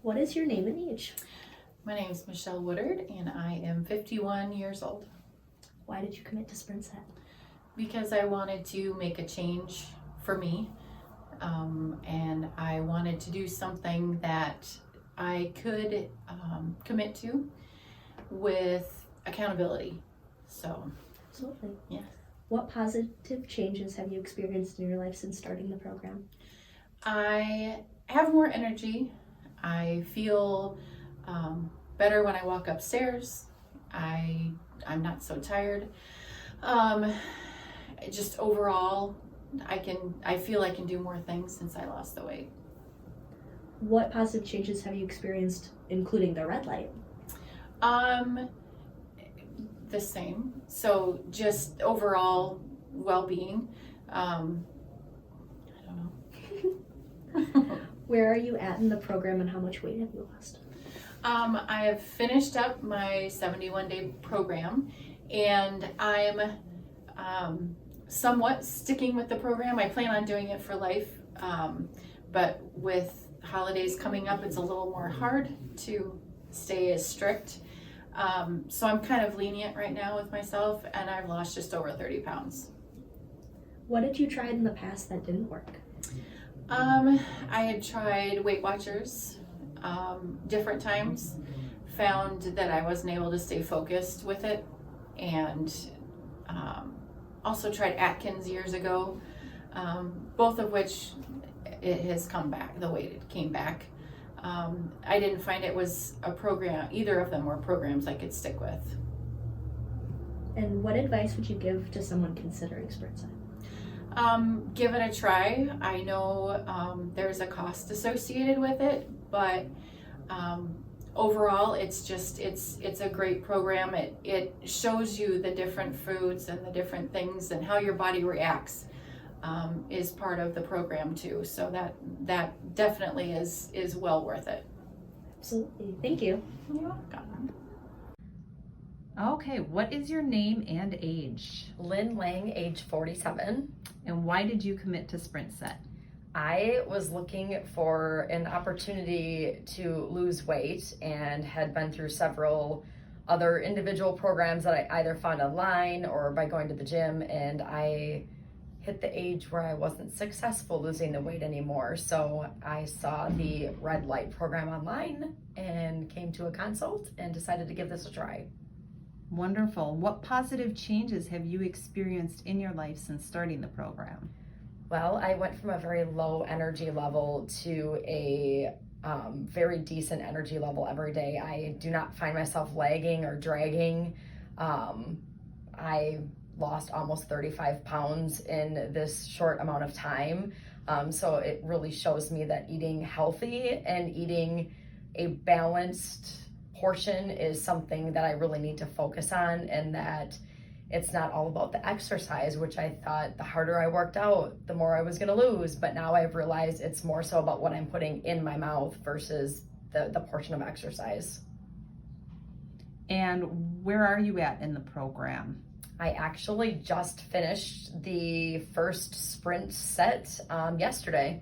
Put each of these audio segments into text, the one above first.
What is your name and age? My name is Michelle Woodard and I am 51 years old. Why did you commit to Sprint Set? Because I wanted to make a change for me, and I wanted to do something that I could commit to with accountability. So, Absolutely. yeah. What positive changes have you experienced in your life since starting the program? I have more energy. I feel better when I walk upstairs. I'm not so tired. Just overall, I feel I can do more things since I lost the weight. What positive changes have you experienced, including the red light? The same. So just overall well-being. I don't know. Where are you at in the program and how much weight have you lost? I have finished up my 71-day program and I'm somewhat sticking with the program. I plan on doing it for life, but with holidays coming up, it's a little more hard to stay as strict. So I'm kind of lenient right now with myself, and I've lost just over 30 pounds. What did you try in the past that didn't work? I had tried Weight Watchers different times, found that I wasn't able to stay focused with it, and also tried Atkins years ago, both of which it has come back, the weight it came back. I didn't find it was a program, either of them were programs I could stick with. And what advice would you give to someone considering Sprint Set? Give it a try. I know there's a cost associated with it, but overall it's a great program. It shows you the different foods and the different things and how your body reacts is part of the program too. So that definitely is well worth it. Absolutely. Thank you. You're welcome. Okay, what is your name and age? Lynn Lang, age 47. And why did you commit to Sprint Set? I was looking for an opportunity to lose weight and had been through several other individual programs that I either found online or by going to the gym, and I hit the age where I wasn't successful losing the weight anymore. So I saw the red light program online and came to a consult and decided to give this a try. Wonderful. What positive changes have you experienced in your life since starting the program? Well, I went from a very low energy level to a very decent energy level every day. I do not find myself lagging or dragging. I lost almost 35 pounds in this short amount of time. So it really shows me that eating healthy and eating a balanced portion is something that I really need to focus on, and that it's not all about the exercise, which I thought the harder I worked out, the more I was going to lose. But now I've realized it's more so about what I'm putting in my mouth versus the portion of exercise. And where are you at in the program? I actually just finished the first Sprint Set yesterday.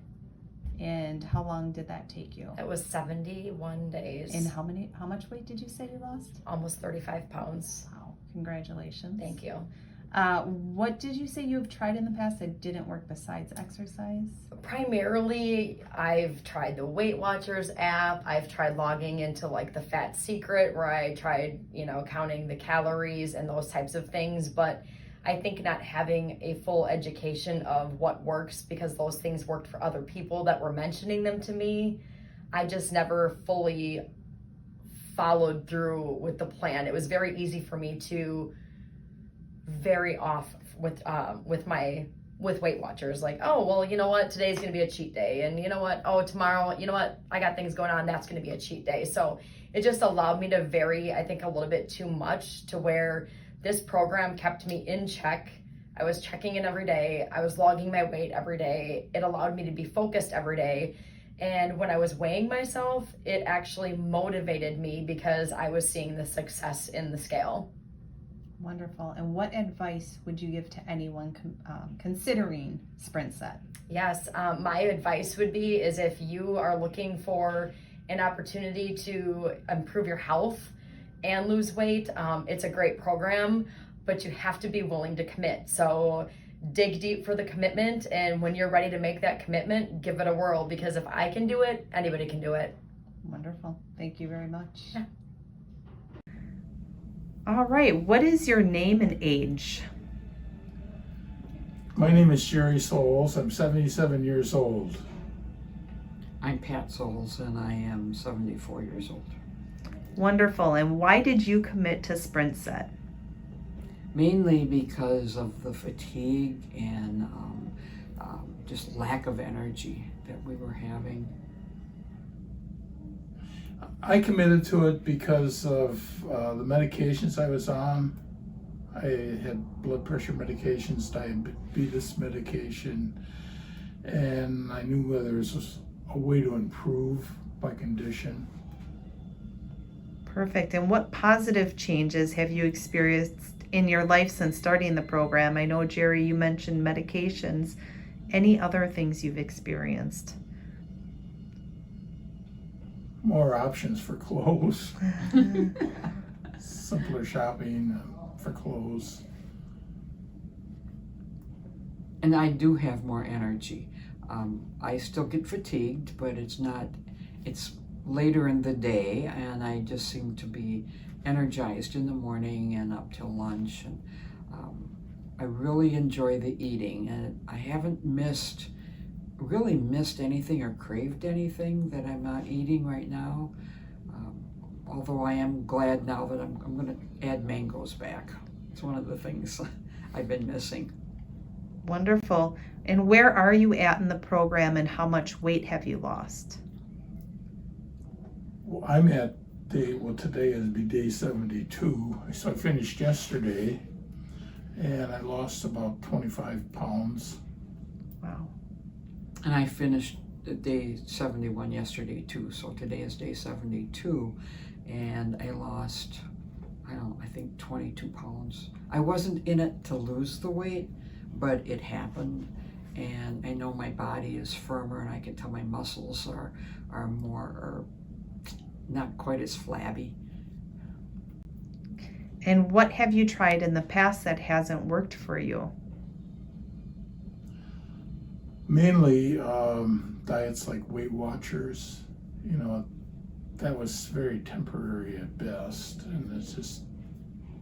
And how long did that take you? It was 71 days. And how much weight did you say you lost? Almost 35 pounds. Wow, congratulations. Thank you. What did you say you have tried in the past that didn't work besides exercise? Primarily, I've tried the Weight Watchers app. I've tried logging into like the Fat Secret, where I tried, counting the calories and those types of things. But I think not having a full education of what works, because those things worked for other people that were mentioning them to me, I just never fully followed through with the plan. It was very easy for me to vary off with Weight Watchers. Like, oh, well, you know what? Today's going to be a cheat day. And you know what? Oh, tomorrow, you know what? I got things going on. That's going to be a cheat day. So it just allowed me to vary, I think, a little bit too much, to where this program kept me in check. I was checking in every day. I was logging my weight every day. It allowed me to be focused every day. And when I was weighing myself, it actually motivated me because I was seeing the success in the scale. Wonderful. And what advice would you give to anyone considering Sprint Set? Yes, my advice would be is if you are looking for an opportunity to improve your health and lose weight, it's a great program, but you have to be willing to commit. So dig deep for the commitment, and when you're ready to make that commitment, give it a whirl, because if I can do it, anybody can do it. Wonderful. Thank you very much. Yeah. All right. What is your name and age? My name is Jerry Souls. I'm 77 years old. I'm Pat Souls and I am 74 years old. Wonderful. And why did you commit to Sprint Set? Mainly because of the fatigue and just lack of energy that we were having. I committed to it because of the medications I was on. I had blood pressure medications, diabetes medication, and I knew there was a way to improve my condition. Perfect. And what positive changes have you experienced in your life since starting the program? I know, Jerry, you mentioned medications. Any other things you've experienced? More options for clothes, simpler shopping for clothes. And I do have more energy. I still get fatigued, but it's later in the day, and I just seem to be energized in the morning and up till lunch. And I really enjoy the eating, and I haven't really missed anything or craved anything that I'm not eating right now. Although I am glad now that I'm going to add mangoes back. It's one of the things I've been missing. Wonderful. And where are you at in the program, and how much weight have you lost? Well, I'm at today is be day 72. So I finished yesterday, and I lost about 25 pounds. Wow. And I finished day 71 yesterday too, so today is day 72, and I lost, I think 22 pounds. I wasn't in it to lose the weight, but it happened, and I know my body is firmer, and I can tell my muscles are not quite as flabby. And what have you tried in the past that hasn't worked for you? Mainly diets like Weight Watchers. That was very temporary at best, and it just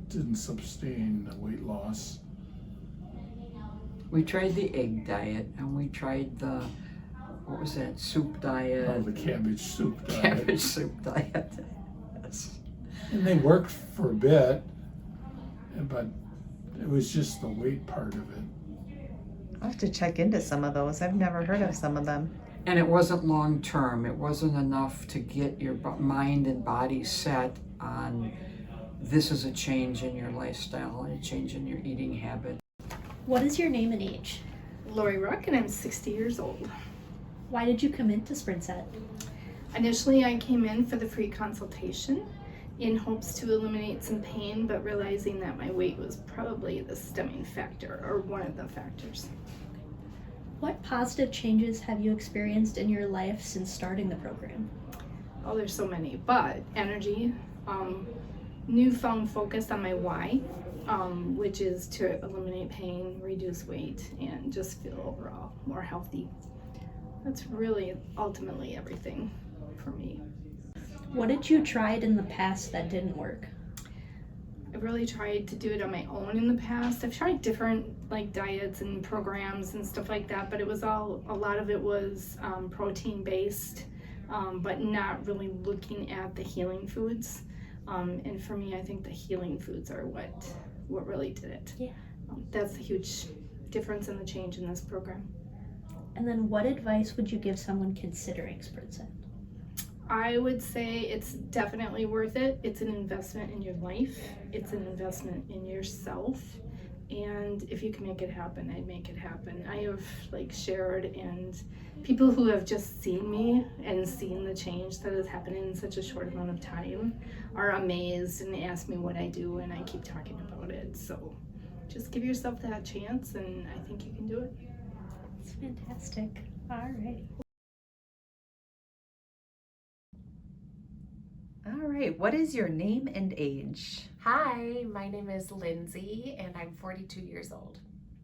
didn't sustain the weight loss. We tried the egg diet, and we tried the, what was that, soup diet? The cabbage soup diet. Cabbage soup diet. Yes. And they worked for a bit, but it was just the weight part of it. I'll have to check into some of those. I've never heard of some of them. And it wasn't long term. It wasn't enough to get your mind and body set on this is a change in your lifestyle and a change in your eating habit. What is your name and age? Lori Ruck, and I'm 60 years old. Why did you commit to Sprint Set? Initially, I came in for the free consultation in hopes to eliminate some pain, but realizing that my weight was probably the stemming factor, or one of the factors. What positive changes have you experienced in your life since starting the program? Oh, there's so many, but energy, newfound focus on my why, which is to eliminate pain, reduce weight, and just feel overall more healthy. That's really ultimately everything for me. What did you try in the past that didn't work? I've really tried to do it on my own in the past. I've tried different diets and programs and stuff like that, but a lot of it was protein based, but not really looking at the healing foods. And for me, I think the healing foods are what really did it. Yeah. That's a huge difference in the change in this program. And then what advice would you give someone considering Sprint Set? I would say it's definitely worth it. It's an investment in your life. It's an investment in yourself. And if you can make it happen, I'd make it happen. I have shared, and people who have just seen me and seen the change that has happened in such a short amount of time are amazed and ask me what I do, and I keep talking about it. So just give yourself that chance, and I think you can do it. It's fantastic. All right. All right, what is your name and age? Hi, my name is Lindsay and I'm 42 years old.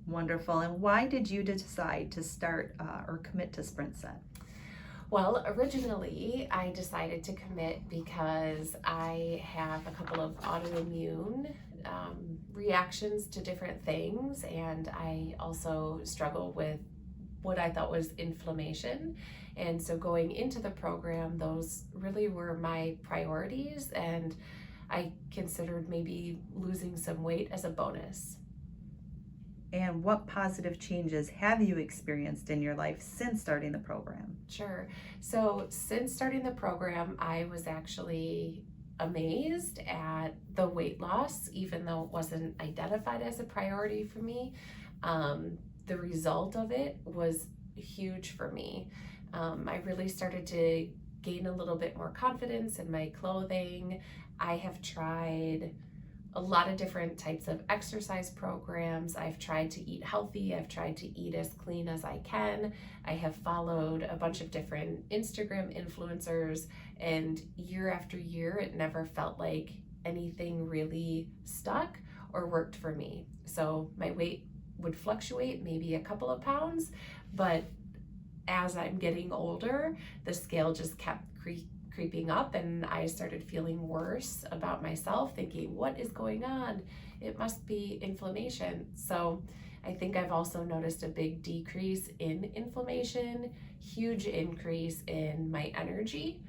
Wonderful. And why did you decide to start or commit to Sprint Set? Well, originally I decided to commit because I have a couple of autoimmune reactions to different things, and I also struggle with what I thought was inflammation. And so going into the program, those really were my priorities, and I considered maybe losing some weight as a bonus. And what positive changes have you experienced in your life since starting the program? Sure. So since starting the program, I was actually amazed at the weight loss, even though it wasn't identified as a priority for me. The result of it was huge for me. I really started to gain a little bit more confidence in my clothing. I have tried a lot of different types of exercise programs. I've tried to eat healthy. I've tried to eat as clean as I can. I have followed a bunch of different Instagram influencers, and year after year, it never felt like anything really stuck or worked for me. So my weight would fluctuate, maybe a couple of pounds, but as I'm getting older, the scale just kept creeping up, and I started feeling worse about myself, thinking, what is going on? It must be inflammation. So I think I've also noticed a big decrease in inflammation, huge increase in my energy.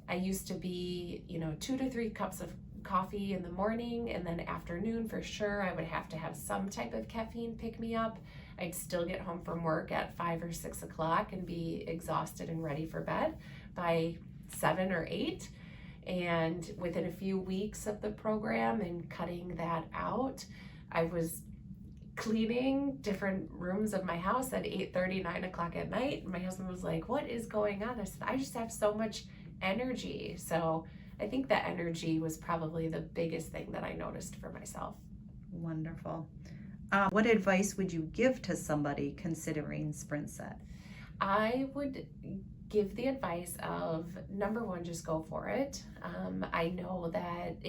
I used to be, 2 to 3 cups of coffee in the morning, and then afternoon for sure I would have to have some type of caffeine pick me up. I'd still get home from work at 5 or 6 o'clock and be exhausted and ready for bed by 7 or 8. And within a few weeks of the program and cutting that out, I was cleaning different rooms of my house at 8:30, 9 o'clock at night. And my husband was like, what is going on? I said, I just have so much energy. So I think that energy was probably the biggest thing that I noticed for myself. Wonderful. What advice would you give to somebody considering Sprint Set? I would give the advice of, number one, just go for it. I know that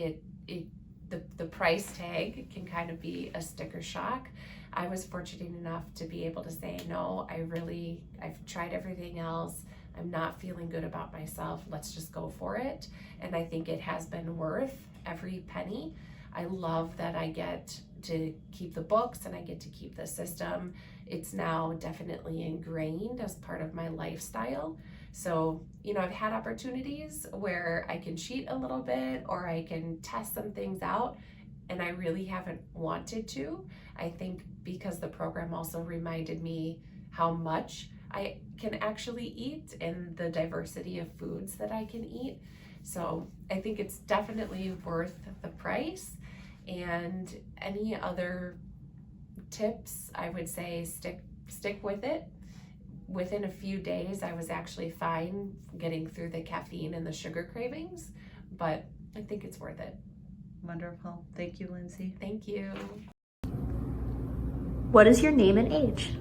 the price tag can kind of be a sticker shock. I was fortunate enough to be able to say, no, I've tried everything else. I'm not feeling good about myself. Let's just go for it. And I think it has been worth every penny. I love that I get to keep the books and I get to keep the system. It's now definitely ingrained as part of my lifestyle. So, I've had opportunities where I can cheat a little bit or I can test some things out, and I really haven't wanted to. I think because the program also reminded me how much I can actually eat and the diversity of foods that I can eat. So I think it's definitely worth the price. And any other tips, I would say stick with it. Within a few days, I was actually fine getting through the caffeine and the sugar cravings, but I think it's worth it. Wonderful. Thank you, Lindsay. Thank you. What is your name and age?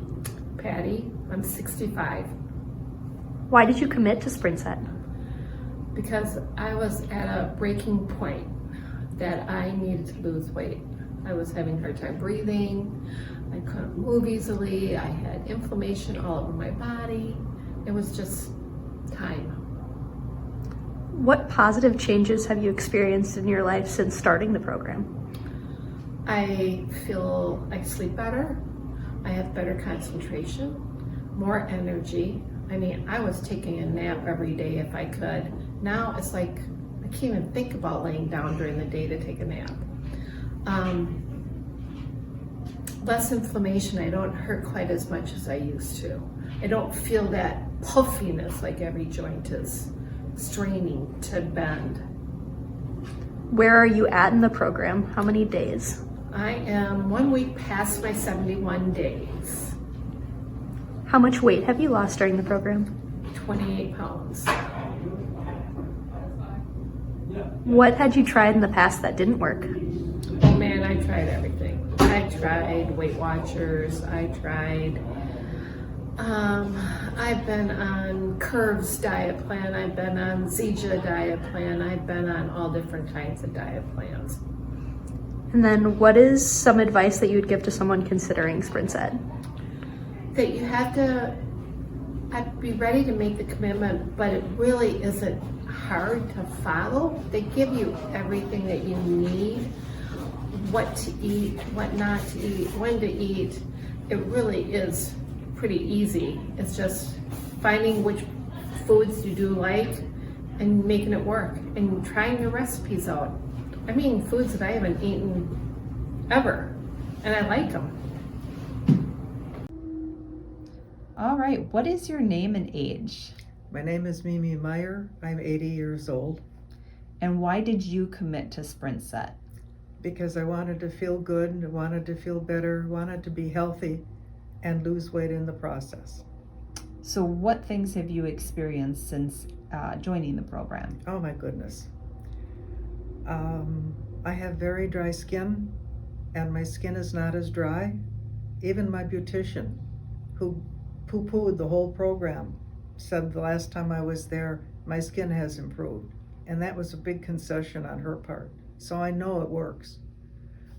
Patty, I'm 65. Why did you commit to Sprint Set? Because I was at a breaking point that I needed to lose weight. I was having a hard time breathing. I couldn't move easily. I had inflammation all over my body. It was just time. What positive changes have you experienced in your life since starting the program? I feel I sleep better. I have better concentration, more energy. I was taking a nap every day if I could. Now it's like I can't even think about laying down during the day to take a nap. Less inflammation. I don't hurt quite as much as I used to. I don't feel that puffiness like every joint is straining to bend. Where are you at in the program? How many days? I am 1 week past my 71 days. How much weight have you lost during the program? 28 pounds. What had you tried in the past that didn't work? Oh man, I tried everything. I tried Weight Watchers. I tried I've been on Curves diet plan, I've been on Zija diet plan, I've been on all different kinds of diet plans. And then what is some advice that you would give to someone considering Sprint Set? That you have to be ready to make the commitment, but it really isn't hard to follow. They give you everything that you need, what to eat, what not to eat, when to eat. It really is pretty easy. It's just finding which foods you do like and making it work and trying the recipes out. I mean, foods that I haven't eaten ever, and I like them. All right, what is your name and age? My name is Mimi Meyer. I'm 80 years old. And why did you commit to Sprint Set? Because I wanted to feel good, I wanted to feel better, wanted to be healthy and lose weight in the process. So what things have you experienced since joining the program? Oh my goodness. I have very dry skin and my skin is not as dry. Even my beautician, who poo-pooed the whole program, said the last time I was there, my skin has improved. And that was a big concession on her part. So I know it works.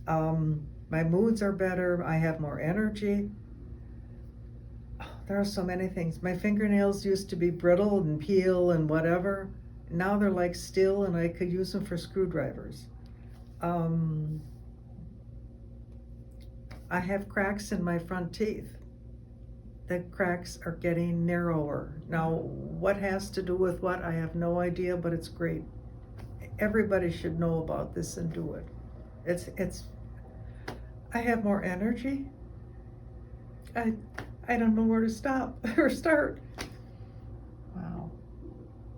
My moods are better, I have more energy. There are so many things. My fingernails used to be brittle and peel and whatever. Now they're like steel and I could use them for screwdrivers. I have cracks in my front teeth. The cracks are getting narrower. Now, what has to do with what, I have no idea, but it's great. Everybody should know about this and do it. I have more energy. I don't know where to stop or start.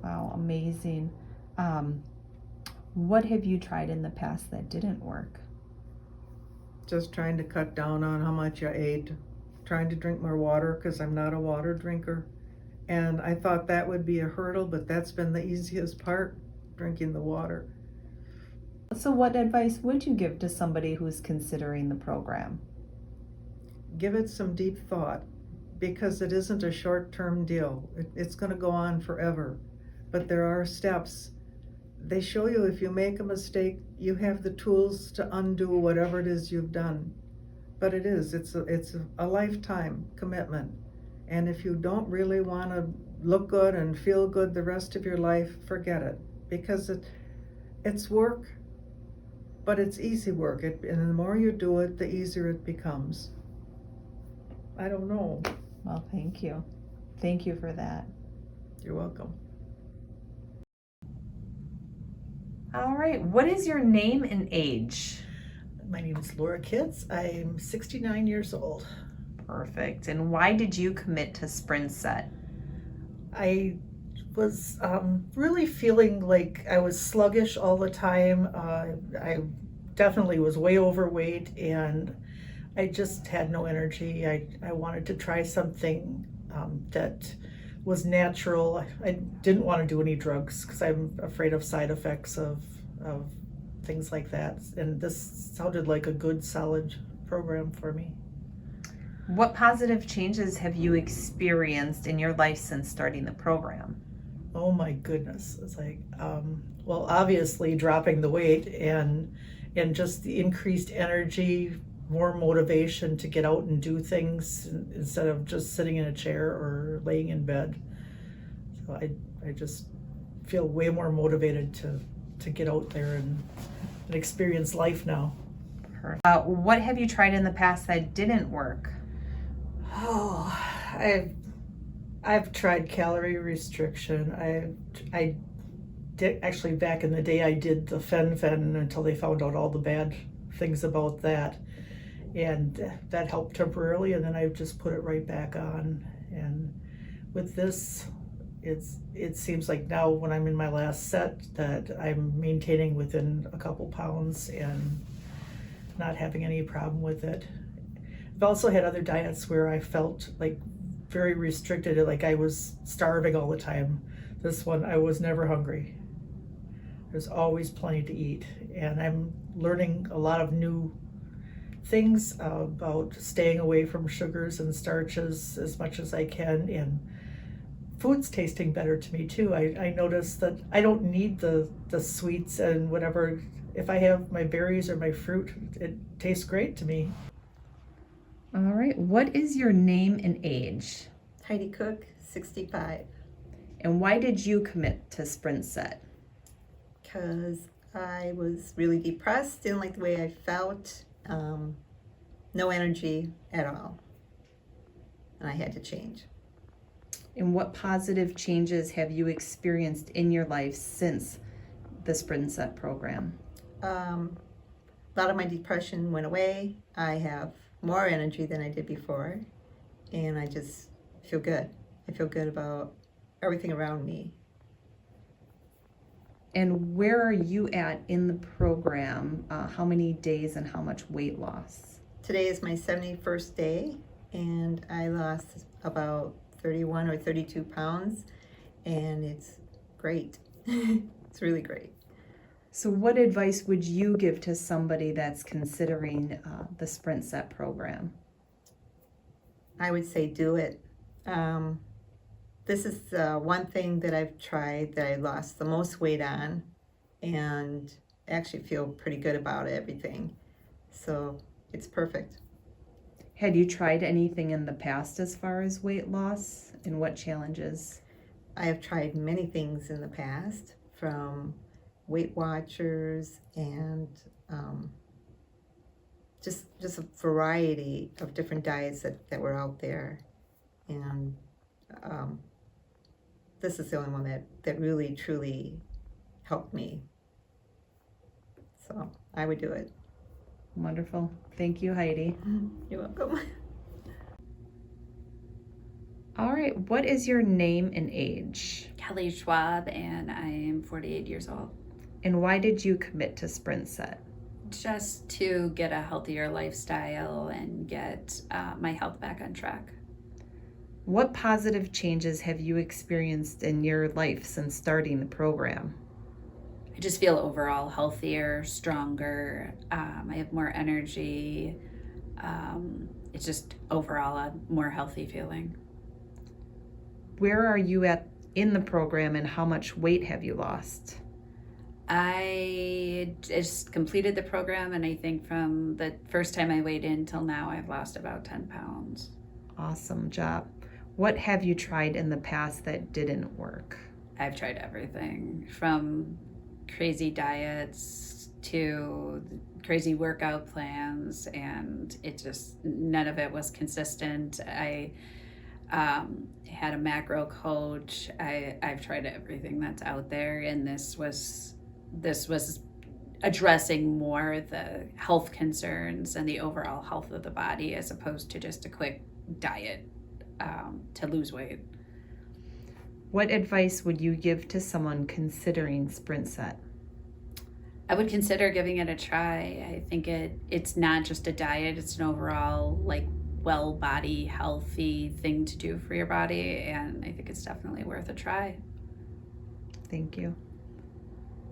Wow, amazing. What have you tried in the past that didn't work? Just trying to cut down on how much I ate, trying to drink more water because I'm not a water drinker. And I thought that would be a hurdle, but that's been the easiest part, drinking the water. So what advice would you give to somebody who's considering the program? Give it some deep thought, because it isn't a short-term deal. It's going to go on forever. But there are steps. They show you if you make a mistake, you have the tools to undo whatever it is you've done. But it's a lifetime commitment. And if you don't really want to look good and feel good the rest of your life, forget it. Because it's work, but it's easy work. And the more you do it, the easier it becomes. I don't know. Well, thank you. Thank you for that. You're welcome. All right, what is your name and age? My name is Laura Kitts. I'm 69 years old. Perfect. And why did you commit to Sprint Set? I was really feeling like I was sluggish all the time. I definitely was way overweight and I just had no energy. I wanted to try something that was natural. I didn't want to do any drugs because I'm afraid of side effects of things like that. And this sounded like a good, solid program for me. What positive changes have you experienced in your life since starting the program? Oh my goodness. It's like, well, obviously dropping the weight and just the increased energy, more motivation to get out and do things instead of just sitting in a chair or laying in bed. So I just feel way more motivated to get out there and experience life now. What have you tried in the past that didn't work? Oh, I've tried calorie restriction. I did actually back in the day. I did the fen until they found out all the bad things about that, and that helped temporarily. And then I just put it right back on. And with this, it seems like now when I'm in my last set that I'm maintaining within a couple pounds and not having any problem with it. I've also had other diets where I felt like very restricted, like I was starving all the time. This one, I was never hungry. There's always plenty to eat. And I'm learning a lot of new things about staying away from sugars and starches as much as I can, and food's tasting better to me too. I noticed that I don't need the sweets and whatever. If I have my berries or my fruit, it tastes great to me. All right. What is your name and age? Heidi Cook, 65. And why did you commit to Sprint Set? Because I was really depressed, didn't like the way I felt, no energy at all, and I had to change. And what positive changes have you experienced in your life since the Sprint Set program? A lot of my depression went away. I have more energy than I did before, and I just feel good. I feel good about everything around me. And where are you at in the program? How many days and how much weight loss? Today is my 71st day, and I lost about 31 or 32 pounds, and it's great. It's really great. So what advice would you give to somebody that's considering the Sprint Set program? I would say do it. This is one thing that I've tried that I lost the most weight on, and actually feel pretty good about everything. So it's perfect. Had you tried anything in the past as far as weight loss, and what challenges? I have tried many things in the past, from Weight Watchers and just a variety of different diets that were out there, and this is the only one that really truly helped me. So I would do it. Wonderful. Thank you, Heidi. You're welcome. All right. What is your name and age? Kelly Schwab, and I am 48 years old. And why did you commit to Sprint Set? Just to get a healthier lifestyle and get my health back on track. What positive changes have you experienced in your life since starting the program? I just feel overall healthier, stronger. I have more energy. It's just overall a more healthy feeling. Where are you at in the program, and how much weight have you lost? I just completed the program, and I think from the first time I weighed in till now, I've lost about 10 pounds. Awesome job. What have you tried in the past that didn't work? I've tried everything from crazy diets to crazy workout plans, and it just, none of it was consistent. I had a macro coach. I've tried everything that's out there, and this was addressing more the health concerns and the overall health of the body, as opposed to just a quick diet to lose weight. What advice would you give to someone considering Sprint Set? I would consider giving it a try. I think it's not just a diet, it's an overall well body, healthy thing to do for your body, and I think it's definitely worth a try. Thank you.